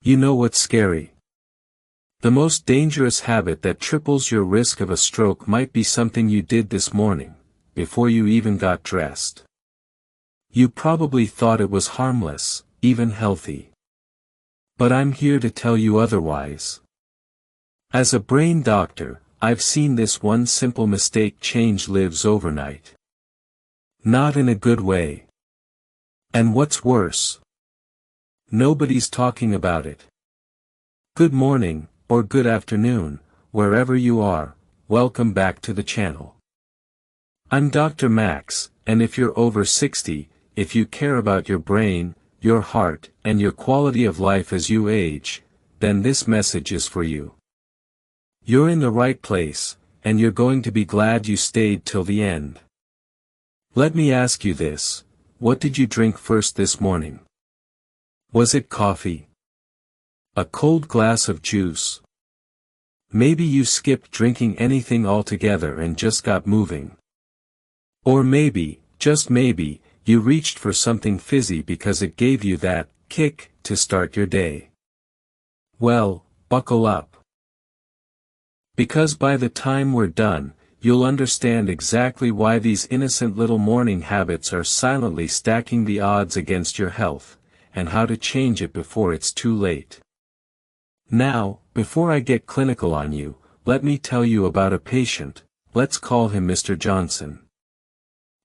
You know what's scary? The most dangerous habit that triples your risk of a stroke might be something you did this morning, before you even got dressed. You probably thought it was harmless, even healthy. But I'm here to tell you otherwise. As a brain doctor, I've seen this one simple mistake change lives overnight. Not in a good way. And what's worse? Nobody's talking about it. Good morning, or good afternoon, wherever you are, welcome back to the channel. I'm Dr. Max, and if you're over 60, if you care about your brain, your heart, and your quality of life as you age, then this message is for you. You're in the right place, and you're going to be glad you stayed till the end. Let me ask you this, what did you drink first this morning? Was it coffee? A cold glass of juice? Maybe you skipped drinking anything altogether and just got moving. Or maybe, just maybe, you reached for something fizzy because it gave you that kick to start your day. Well, buckle up. Because by the time we're done, you'll understand exactly why these innocent little morning habits are silently stacking the odds against your health, and how to change it before it's too late. Now, before I get clinical on you, let me tell you about a patient, let's call him Mr. Johnson.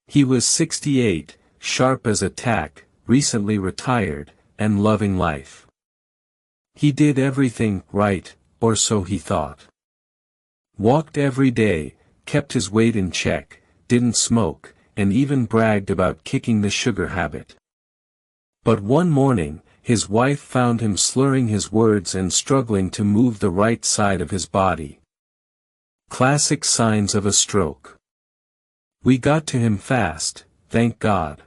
He was 68, sharp as a tack, recently retired, and loving life. He did everything right, or so he thought. Walked every day, kept his weight in check, didn't smoke, and even bragged about kicking the sugar habit. But one morning, his wife found him slurring his words and struggling to move the right side of his body. Classic signs of a stroke. We got to him fast, thank God.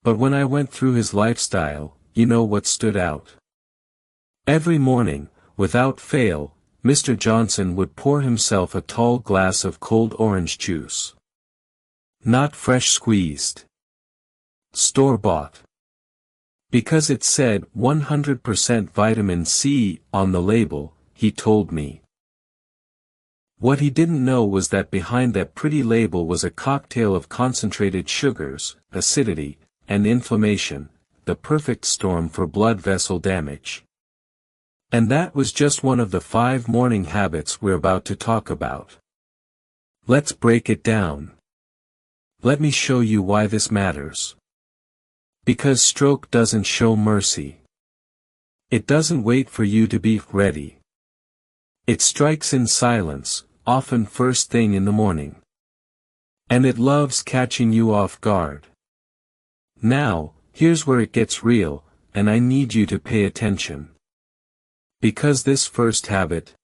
But when I went through his lifestyle, you know what stood out? Every morning, without fail, Mr. Johnson would pour himself a tall glass of cold orange juice. Not fresh squeezed. Store-bought. Because it said 100% vitamin C on the label, he told me. What he didn't know was that behind that pretty label was a cocktail of concentrated sugars, acidity, and inflammation, the perfect storm for blood vessel damage. And that was just one of the 5 morning habits we're about to talk about. Let's break it down. Let me show you why this matters. Because stroke doesn't show mercy. It doesn't wait for you to be ready. It strikes in silence, often first thing in the morning. And it loves catching you off guard. Now, here's where it gets real, and I need you to pay attention. Because this first habit,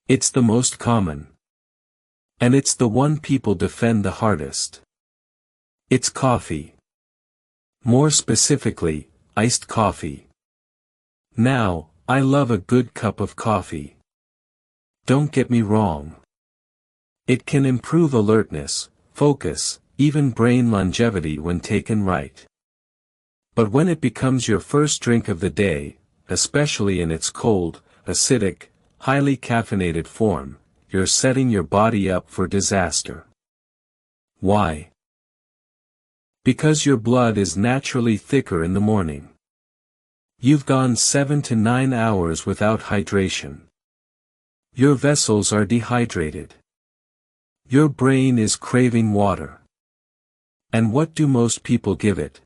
it's the most common. And it's the one people defend the hardest. It's coffee. More specifically, iced coffee. Now, I love a good cup of coffee. Don't get me wrong. It can improve alertness, focus, even brain longevity when taken right. But when it becomes your first drink of the day, especially in its cold, acidic, highly caffeinated form, you're setting your body up for disaster. Why? Because your blood is naturally thicker in the morning. You've gone 7 to 9 hours without hydration. Your vessels are dehydrated. Your brain is craving water. And what do most people give it?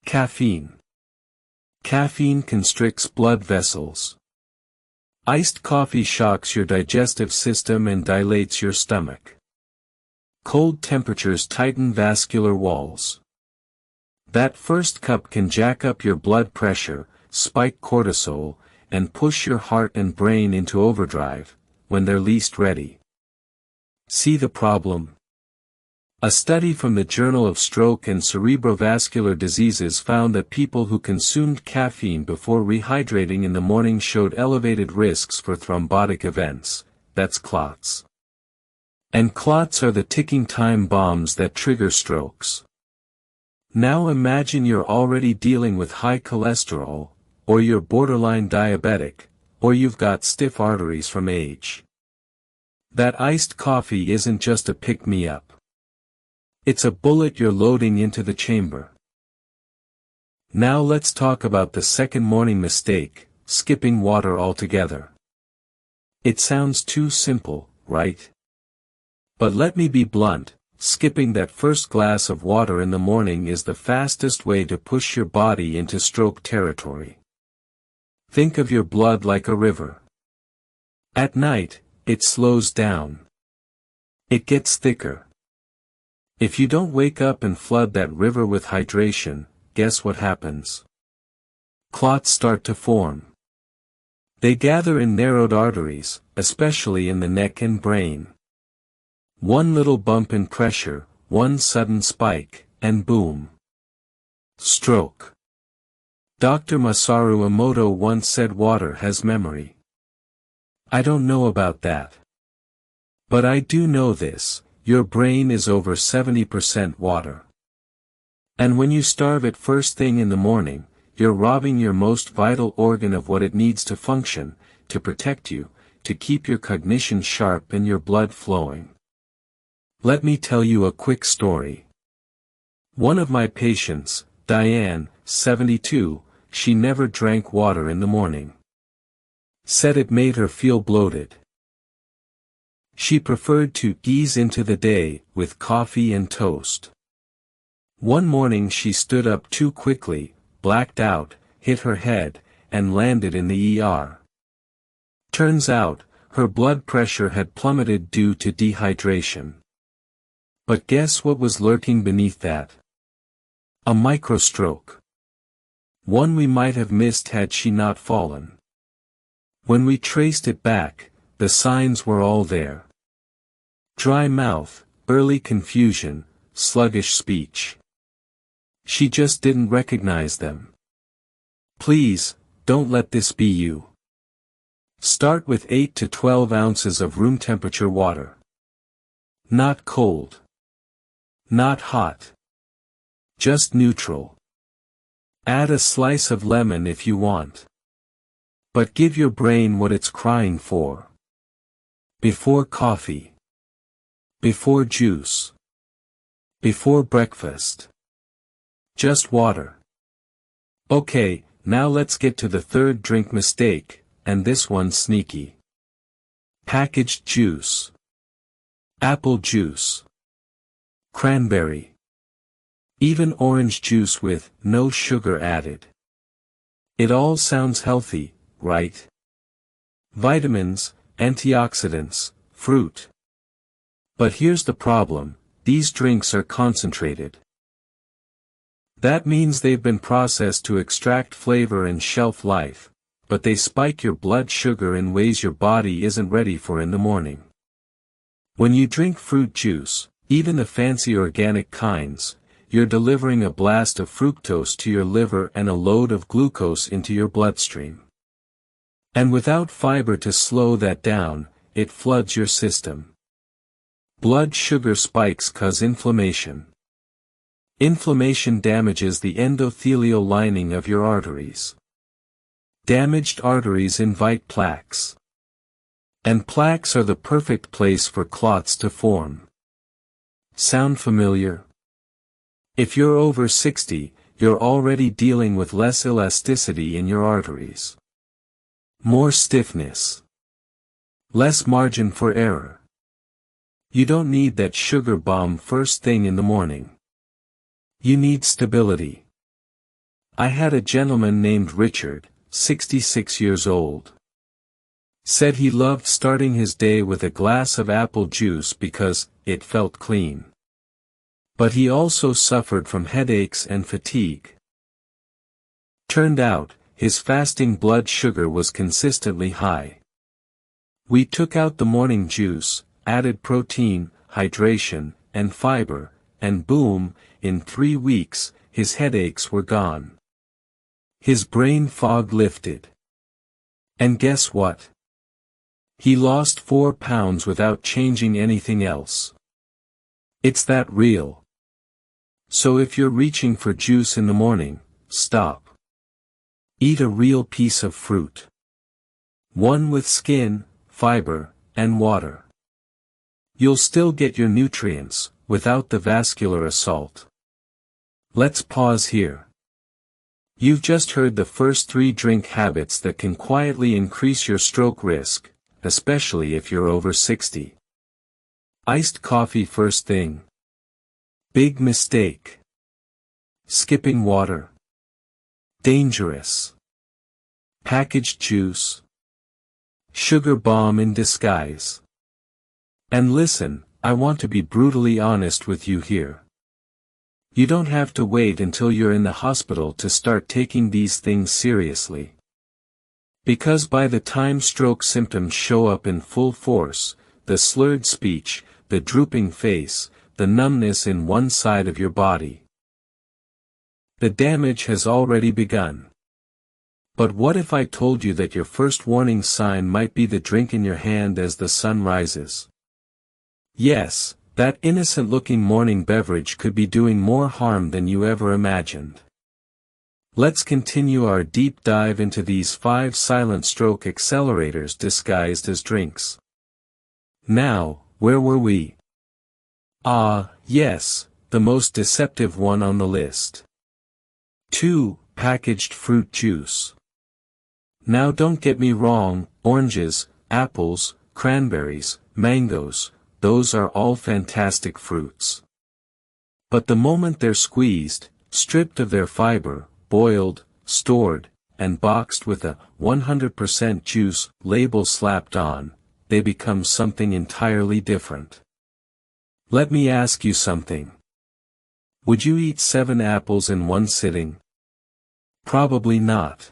Caffeine. Caffeine constricts blood vessels. Iced coffee shocks your digestive system and dilates your stomach. Cold temperatures tighten vascular walls. That first cup can jack up your blood pressure, spike cortisol, and push your heart and brain into overdrive, when they're least ready. See the problem? A study from the Journal of Stroke and Cerebrovascular Diseases found that people who consumed caffeine before rehydrating in the morning showed elevated risks for thrombotic events, that's clots. And clots are the ticking time bombs that trigger strokes. Now imagine you're already dealing with high cholesterol, or you're borderline diabetic, or you've got stiff arteries from age. That iced coffee isn't just a pick-me-up. It's a bullet you're loading into the chamber. Now let's talk about the second morning mistake, skipping water altogether. It sounds too simple, right? But let me be blunt, skipping that first glass of water in the morning is the fastest way to push your body into stroke territory. Think of your blood like a river. At night, it slows down. It gets thicker. If you don't wake up and flood that river with hydration, guess what happens? Clots start to form. They gather in narrowed arteries, especially in the neck and brain. One little bump in pressure, one sudden spike, and boom. Stroke. Dr. Masaru Emoto once said water has memory. I don't know about that. But I do know this, your brain is over 70% water. And when you starve it first thing in the morning, you're robbing your most vital organ of what it needs to function, to protect you, to keep your cognition sharp and your blood flowing. Let me tell you a quick story. One of my patients, Diane, 72, she never drank water in the morning. Said it made her feel bloated. She preferred to ease into the day with coffee and toast. One morning she stood up too quickly, blacked out, hit her head, and landed in the ER. Turns out, her blood pressure had plummeted due to dehydration. But guess what was lurking beneath that? A microstroke. One we might have missed had she not fallen. When we traced it back, the signs were all there. Dry mouth, early confusion, sluggish speech. She just didn't recognize them. Please, don't let this be you. Start with 8 to 12 ounces of room temperature water. Not cold. Not hot. Just neutral. Add a slice of lemon if you want. But give your brain what it's crying for. Before coffee. Before juice. Before breakfast. Just water. Okay, now let's get to the third drink mistake, and this one's sneaky. Packaged juice. Apple juice. Cranberry. Even orange juice with no sugar added. It all sounds healthy, right? Vitamins, antioxidants, fruit. But here's the problem, these drinks are concentrated. That means they've been processed to extract flavor and shelf life, but they spike your blood sugar in ways your body isn't ready for in the morning. When you drink fruit juice, even the fancy organic kinds, you're delivering a blast of fructose to your liver and a load of glucose into your bloodstream. And without fiber to slow that down, it floods your system. Blood sugar spikes cause inflammation. Inflammation damages the endothelial lining of your arteries. Damaged arteries invite plaques. And plaques are the perfect place for clots to form. Sound familiar? If you're over 60, you're already dealing with less elasticity in your arteries. More stiffness. Less margin for error. You don't need that sugar bomb first thing in the morning. You need stability. I had a gentleman named Richard, 66 years old. Said he loved starting his day with a glass of apple juice because it felt clean. But he also suffered from headaches and fatigue. Turned out, his fasting blood sugar was consistently high. We took out the morning juice, added protein, hydration, and fiber, and boom, in 3 weeks, his headaches were gone. His brain fog lifted. And guess what? He lost 4 pounds without changing anything else. It's that real. So if you're reaching for juice in the morning, stop. Eat a real piece of fruit. One with skin, fiber, and water. You'll still get your nutrients, without the vascular assault. Let's pause here. You've just heard the first 3 drink habits that can quietly increase your stroke risk, especially if you're over 60. Iced coffee first thing. Big mistake. Skipping water. Dangerous. Packaged juice. Sugar bomb in disguise. And listen, I want to be brutally honest with you here. You don't have to wait until you're in the hospital to start taking these things seriously. Because by the time stroke symptoms show up in full force, the slurred speech, the drooping face, the numbness in one side of your body, the damage has already begun. But what if I told you that your first warning sign might be the drink in your hand as the sun rises? Yes, that innocent-looking morning beverage could be doing more harm than you ever imagined. Let's continue our deep dive into these 5 silent stroke accelerators disguised as drinks. Now, where were we? Yes, the most deceptive one on the list. 2. Packaged fruit juice. Now don't get me wrong, oranges, apples, cranberries, mangoes, those are all fantastic fruits. But the moment they're squeezed, stripped of their fiber, boiled, stored, and boxed with a 100% juice label slapped on, they become something entirely different. Let me ask you something. Would you eat 7 apples in one sitting? Probably not.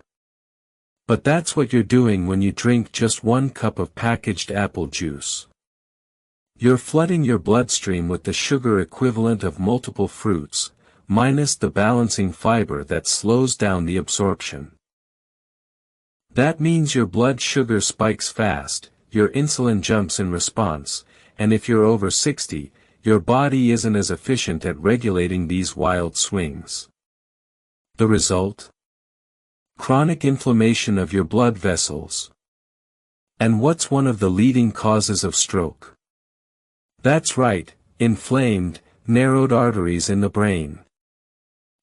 But that's what you're doing when you drink just 1 cup of packaged apple juice. You're flooding your bloodstream with the sugar equivalent of multiple fruits, minus the balancing fiber that slows down the absorption. That means your blood sugar spikes fast, your insulin jumps in response, and if you're over 60, your body isn't as efficient at regulating these wild swings. The result? Chronic inflammation of your blood vessels. And what's one of the leading causes of stroke? That's right, inflamed, narrowed arteries in the brain.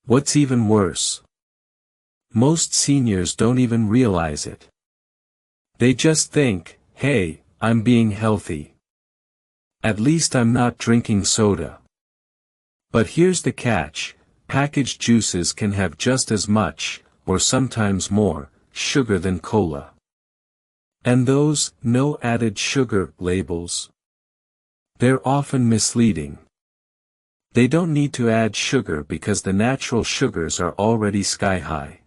What's even worse? Most seniors don't even realize it. They just think, hey, I'm being healthy. At least I'm not drinking soda. But here's the catch, packaged juices can have just as much, or sometimes more, sugar than cola. And those, no added sugar, labels, they're often misleading. They don't need to add sugar because the natural sugars are already sky high.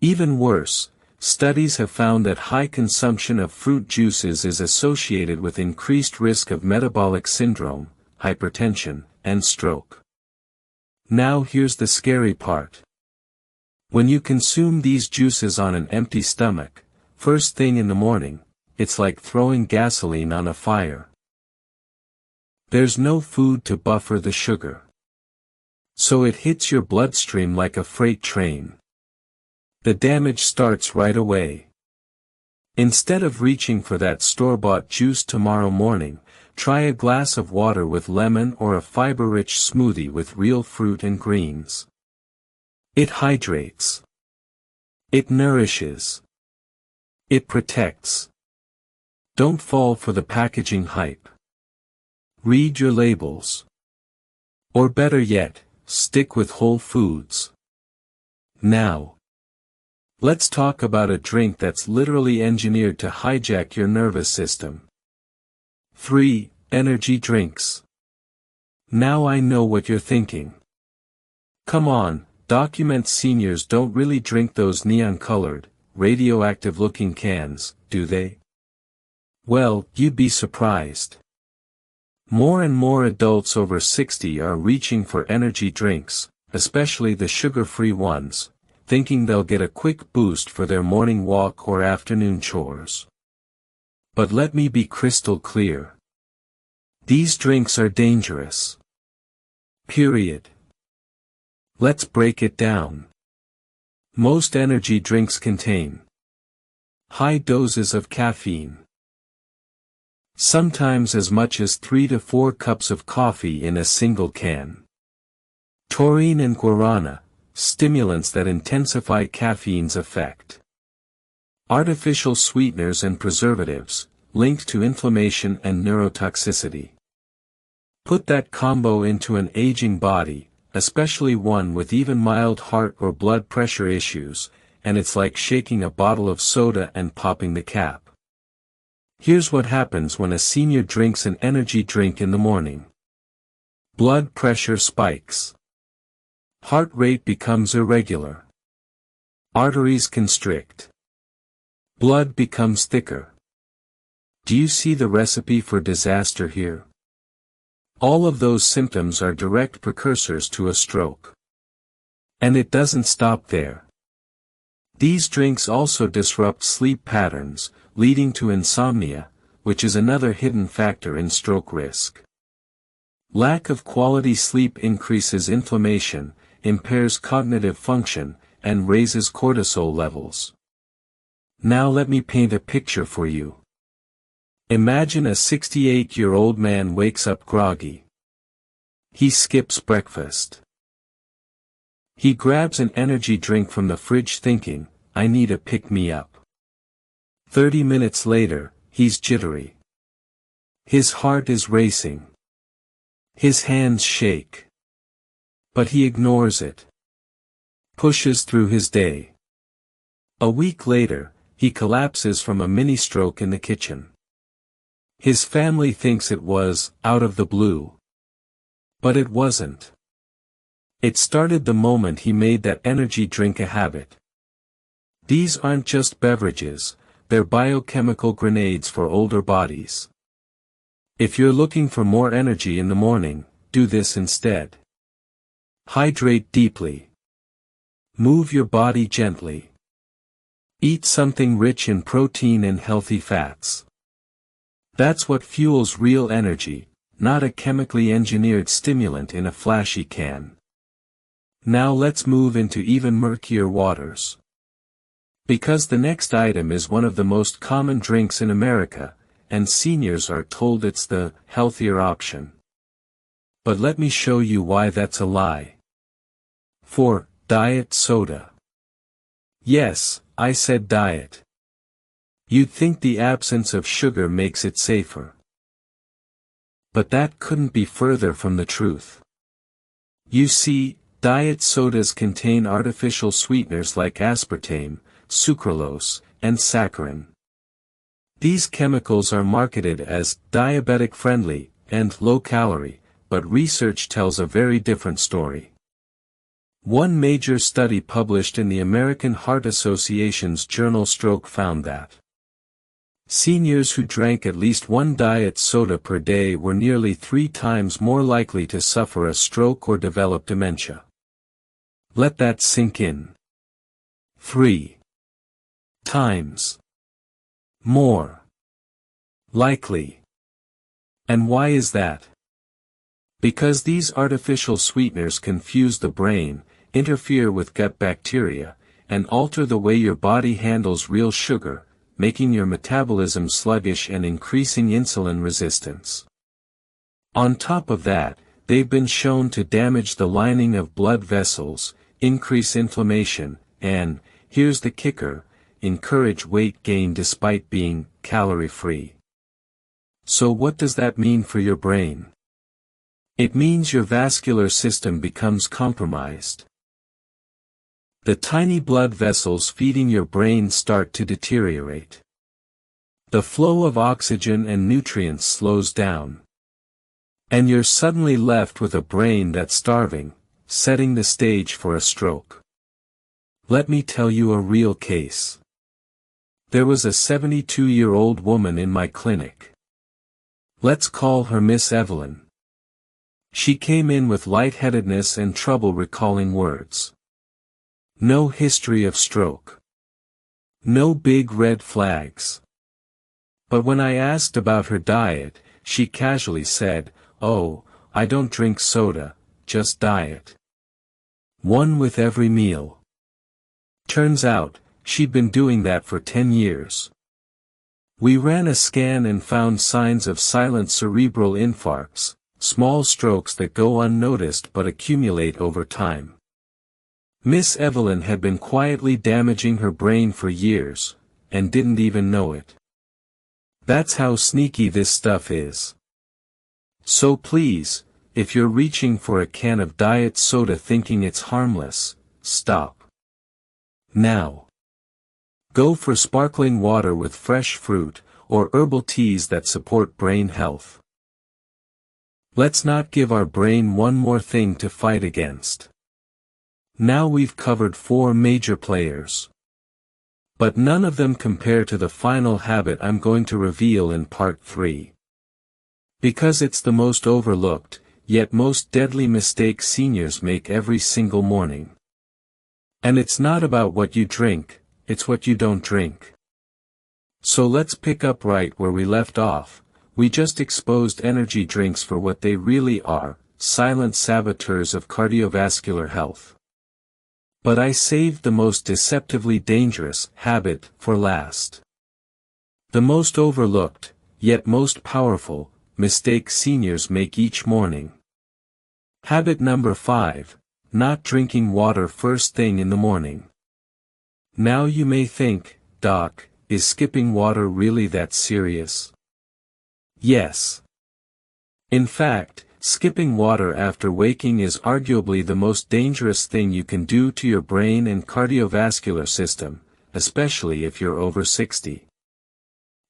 Even worse, studies have found that high consumption of fruit juices is associated with increased risk of metabolic syndrome, hypertension, and stroke. Now here's the scary part. When you consume these juices on an empty stomach, first thing in the morning, it's like throwing gasoline on a fire. There's no food to buffer the sugar. So it hits your bloodstream like a freight train. The damage starts right away. Instead of reaching for that store-bought juice tomorrow morning, try a glass of water with lemon or a fiber-rich smoothie with real fruit and greens. It hydrates. It nourishes. It protects. Don't fall for the packaging hype. Read your labels. Or better yet, stick with whole foods. Now, let's talk about a drink that's literally engineered to hijack your nervous system. 3. Energy drinks. Now I know what you're thinking. Come on, document seniors don't really drink those neon-colored, radioactive-looking cans, do they? Well, you'd be surprised. More and more adults over 60 are reaching for energy drinks, especially the sugar-free ones, thinking they'll get a quick boost for their morning walk or afternoon chores. But let me be crystal clear. These drinks are dangerous. Period. Let's break it down. Most energy drinks contain high doses of caffeine. Sometimes as much as 3 to 4 cups of coffee in a single can. Taurine and guarana, stimulants that intensify caffeine's effect. Artificial sweeteners and preservatives, linked to inflammation and neurotoxicity. Put that combo into an aging body, especially one with even mild heart or blood pressure issues, and it's like shaking a bottle of soda and popping the cap. Here's what happens when a senior drinks an energy drink in the morning. Blood pressure spikes. Heart rate becomes irregular. Arteries constrict. Blood becomes thicker. Do you see the recipe for disaster here? All of those symptoms are direct precursors to a stroke. And it doesn't stop there. These drinks also disrupt sleep patterns, leading to insomnia, which is another hidden factor in stroke risk. Lack of quality sleep increases inflammation, impairs cognitive function, and raises cortisol levels. Now let me paint a picture for you. Imagine a 68-year-old man wakes up groggy. He skips breakfast. He grabs an energy drink from the fridge thinking, I need a pick-me-up. 30 minutes later, he's jittery. His heart is racing. His hands shake. But he ignores it. Pushes through his day. A week later, he collapses from a mini-stroke in the kitchen. His family thinks it was out of the blue. But it wasn't. It started the moment he made that energy drink a habit. These aren't just beverages, they're biochemical grenades for older bodies. If you're looking for more energy in the morning, do this instead. Hydrate deeply. Move your body gently. Eat something rich in protein and healthy fats. That's what fuels real energy, not a chemically engineered stimulant in a flashy can. Now let's move into even murkier waters. Because the next item is one of the most common drinks in America, and seniors are told it's the healthier option. But let me show you why that's a lie. 4. Diet soda. Yes, I said diet. You'd think the absence of sugar makes it safer. But that couldn't be further from the truth. You see, diet sodas contain artificial sweeteners like aspartame, sucralose, and saccharin. These chemicals are marketed as diabetic-friendly and low-calorie, but research tells a very different story. One major study published in the American Heart Association's journal Stroke found that seniors who drank at least one diet soda per day were nearly 3 times more likely to suffer a stroke or develop dementia. Let that sink in. 3 times more likely. And why is that? Because these artificial sweeteners confuse the brain, interfere with gut bacteria, and alter the way your body handles real sugar, making your metabolism sluggish and increasing insulin resistance. On top of that, they've been shown to damage the lining of blood vessels, increase inflammation, and, here's the kicker, encourage weight gain despite being calorie-free. So what does that mean for your brain? It means your vascular system becomes compromised. The tiny blood vessels feeding your brain start to deteriorate. The flow of oxygen and nutrients slows down. And you're suddenly left with a brain that's starving, setting the stage for a stroke. Let me tell you a real case. There was a 72-year-old woman in my clinic. Let's call her Miss Evelyn. She came in with lightheadedness and trouble recalling words. No history of stroke. No big red flags. But when I asked about her diet, she casually said, "Oh, I don't drink soda, just diet. One with every meal." Turns out, she'd been doing that for 10 years. We ran a scan and found signs of silent cerebral infarcts, small strokes that go unnoticed but accumulate over time. Miss Evelyn had been quietly damaging her brain for years, and didn't even know it. That's how sneaky this stuff is. So please, if you're reaching for a can of diet soda thinking it's harmless, stop. Now. Go for sparkling water with fresh fruit, or herbal teas that support brain health. Let's not give our brain one more thing to fight against. Now we've covered 4 major players. But none of them compare to the final habit I'm going to reveal in part 3. Because it's the most overlooked, yet most deadly mistake seniors make every single morning. And it's not about what you drink, it's what you don't drink. So let's pick up right where we left off. We just exposed energy drinks for what they really are, silent saboteurs of cardiovascular health. But I saved the most deceptively dangerous habit for last. The most overlooked, yet most powerful, mistake seniors make each morning. Habit number 5, not drinking water first thing in the morning. Now you may think, Doc, is skipping water really that serious? Yes. In fact, skipping water after waking is arguably the most dangerous thing you can do to your brain and cardiovascular system, especially if you're over 60.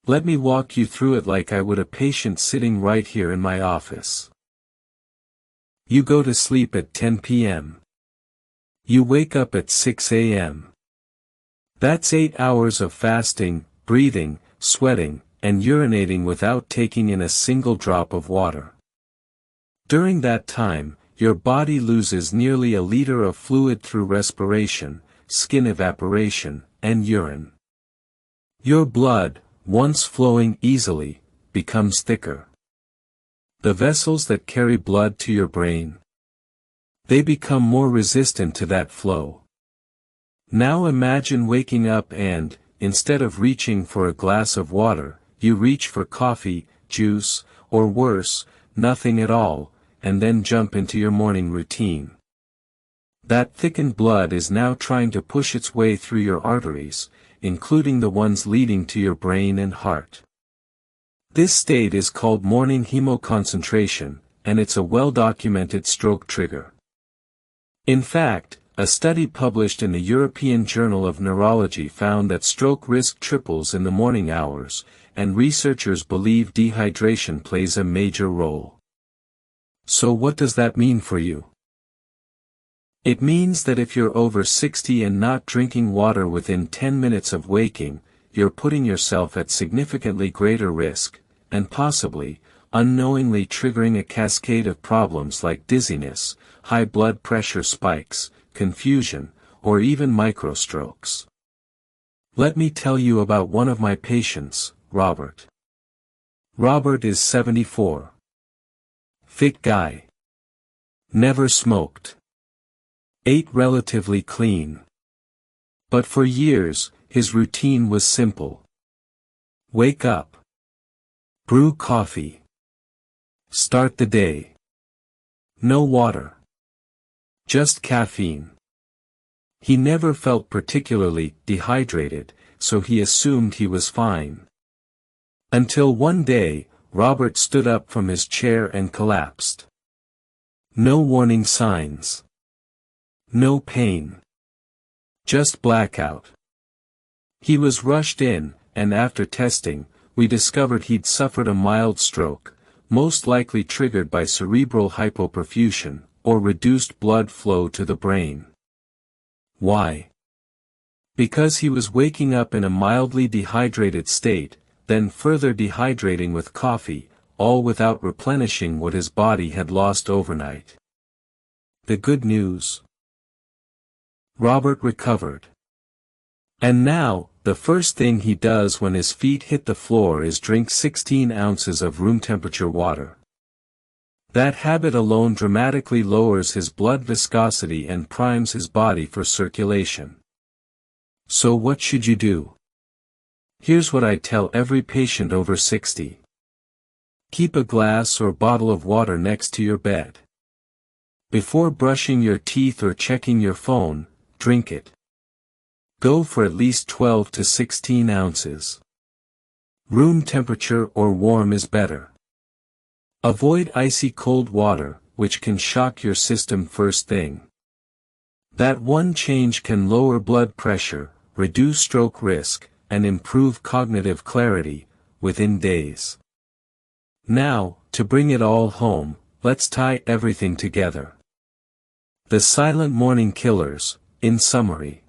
Let me walk you through it like I would a patient sitting right here in my office. You go to sleep at 10 p.m. You wake up at 6 a.m. That's 8 hours of fasting, breathing, sweating, and urinating without taking in a single drop of water. During that time, your body loses nearly a liter of fluid through respiration, skin evaporation, and urine. Your blood, once flowing easily, becomes thicker. The vessels that carry blood to your brain, they become more resistant to that flow. Now imagine waking up and, instead of reaching for a glass of water, you reach for coffee, juice, or worse, nothing at all, and then jump into your morning routine. That thickened blood is now trying to push its way through your arteries, including the ones leading to your brain and heart. This state is called morning hemoconcentration, and it's a well-documented stroke trigger. In fact, a study published in the European Journal of Neurology found that stroke risk triples in the morning hours, and researchers believe dehydration plays a major role. So what does that mean for you? It means that if you're over 60 and not drinking water within 10 minutes of waking, you're putting yourself at significantly greater risk, and possibly, unknowingly triggering a cascade of problems like dizziness, high blood pressure spikes, confusion, or even microstrokes. Let me tell you about one of my patients, Robert. Robert is 74. Fit guy. Never smoked. Ate relatively clean. But for years, his routine was simple. Wake up. Brew coffee. Start the day. No water. Just caffeine. He never felt particularly dehydrated, so he assumed he was fine. Until one day, Robert stood up from his chair and collapsed. No warning signs. No pain. Just blackout. He was rushed in, and after testing, we discovered he'd suffered a mild stroke, most likely triggered by cerebral hypoperfusion, or reduced blood flow to the brain. Why? Because he was waking up in a mildly dehydrated state, then further dehydrating with coffee, all without replenishing what his body had lost overnight. The good news? Robert recovered. And now, the first thing he does when his feet hit the floor is drink 16 ounces of room temperature water. That habit alone dramatically lowers his blood viscosity and primes his body for circulation. So what should you do? Here's what I tell every patient over 60. Keep a glass or bottle of water next to your bed. Before brushing your teeth or checking your phone, drink it. Go for at least 12 to 16 ounces. Room temperature or warm is better. Avoid icy cold water, which can shock your system first thing. That one change can lower blood pressure, reduce stroke risk, and improve cognitive clarity, within days. Now, to bring it all home, let's tie everything together. The silent morning killers, in summary.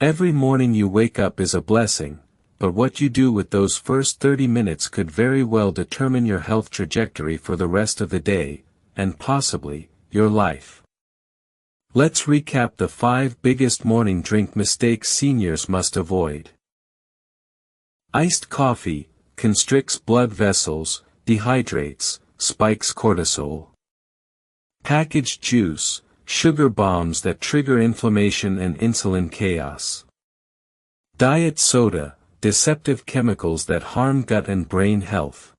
Every morning you wake up is a blessing, but what you do with those first 30 minutes could very well determine your health trajectory for the rest of the day, and possibly, your life. Let's recap the 5 biggest morning drink mistakes seniors must avoid. Iced coffee constricts blood vessels, dehydrates, spikes cortisol. Packaged juice, sugar bombs that trigger inflammation and insulin chaos. Diet soda, deceptive chemicals that harm gut and brain health.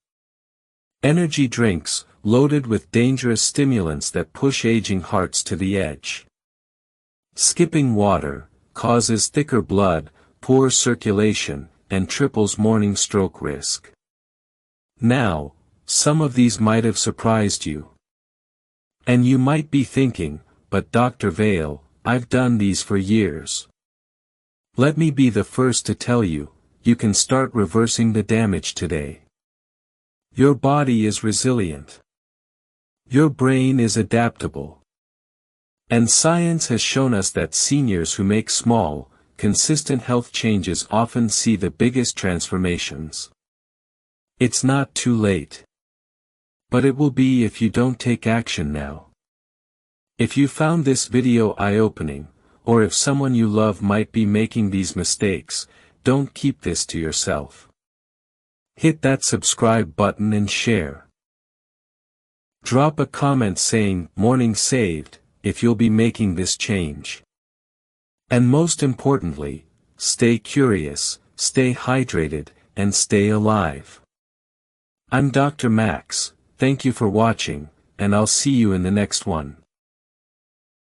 Energy drinks, loaded with dangerous stimulants that push aging hearts to the edge. Skipping water, causes thicker blood, poor circulation, and triples morning stroke risk. Now, some of these might have surprised you. And you might be thinking, but Dr. Vail, I've done these for years. Let me be the first to tell you, you can start reversing the damage today. Your body is resilient. Your brain is adaptable. And science has shown us that seniors who make small, consistent health changes often see the biggest transformations. It's not too late. But it will be if you don't take action now. If you found this video eye-opening, or if someone you love might be making these mistakes, don't keep this to yourself. Hit that subscribe button and share. Drop a comment saying, "Morning saved," if you'll be making this change. And most importantly, stay curious, stay hydrated, and stay alive. I'm Dr. Max, thank you for watching, and I'll see you in the next one.